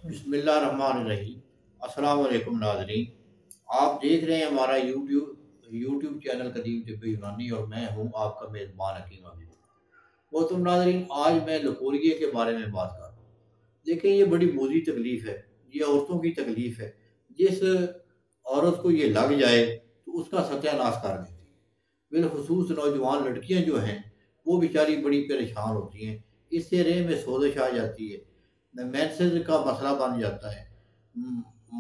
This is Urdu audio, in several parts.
بسم اللہ الرحمن الرحیم۔ السلام علیکم ناظرین، آپ دیکھ رہے ہیں ہمارا یوٹیوب چینل قدیم طب یونانی، اور میں ہوں آپ کا میزبان حکیم عابد۔ محترم ناظرین، آج میں لکوریے کے بارے میں بات کر رہا ہوں۔ دیکھیں، یہ بڑی موذی تکلیف ہے، یہ عورتوں کی تکلیف ہے۔ جس عورت کو یہ لگ جائے تو اس کا ستیہ ناش کر دیتی ہے۔ بالخصوص نوجوان لڑکیاں جو ہیں وہ بیچاری بڑی پریشان ہوتی ہیں، اس سے رحم میں سوزش آ جاتی ہے، مینسز کا مسئلہ بن جاتا ہے،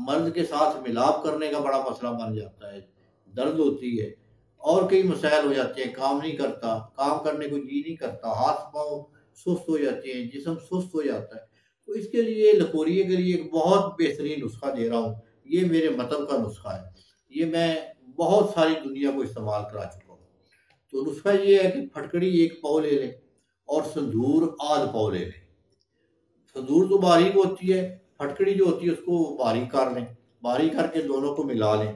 مرد کے ساتھ ملاپ کرنے کا بڑا مسئلہ بن جاتا ہے، درد ہوتی ہے، اور کئی مسائل ہو جاتے ہیں۔ کام نہیں کرتا، کام کرنے کو جی نہیں کرتا، ہاتھ پاؤں سست ہو جاتے ہیں، جسم سست ہو جاتا ہے۔ تو اس کے لیے لکوریے کے لیے ایک بہت بہترین نسخہ دے رہا ہوں۔ یہ میرے مطلب کا نسخہ ہے، یہ میں بہت ساری دنیا کو استعمال کرا چکا ہوں۔ تو نسخہ یہ ہے کہ پھٹکڑی 1 پاؤ لے لیں اور سندور آدھ پاؤ لے لیں۔ سندور تو باریک ہوتی ہے، پھٹکڑی جو ہوتی ہے اس کو باریک کر لیں، باریک کر کے دونوں کو ملا لیں۔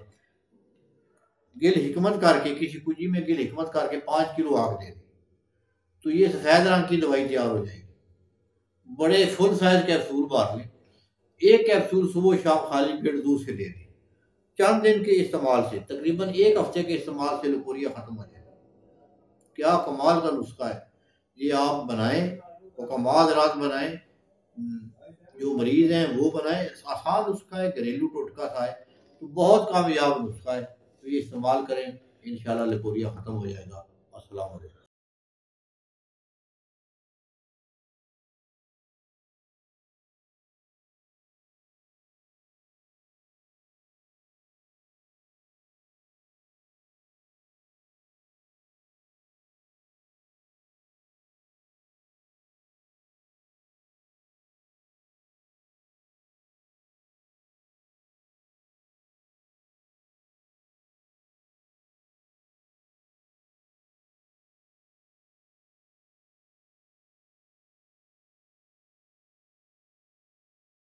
گل حکمت کر کے، کسی کجی میں گل حکمت کر کے 5 کلو آگ دے دیں، تو یہ سفید رنگ کی دوائی تیار ہو جائے گی۔ بڑے فل سائز کیپسول بھر لیں، 1 کیپسول صبح و شام خالی پیٹ دودھ سے دے دیں۔ چند دن کے استعمال سے، تقریباً 1 ہفتے کے استعمال سے لکوریا ختم ہو جائے گا۔ کیا کمال کا نسخہ ہے، یہ آپ بنائیں، حکمات رات بنائیں، جو مریض ہیں وہ بنائیں۔ آسان نسخہ ہے، گھریلو ٹوٹکا تھا ہے، تو بہت کامیاب نسخہ ہے، تو یہ استعمال کریں، انشاءاللہ لکوریا ختم ہو جائے گا۔ السلام علیکم۔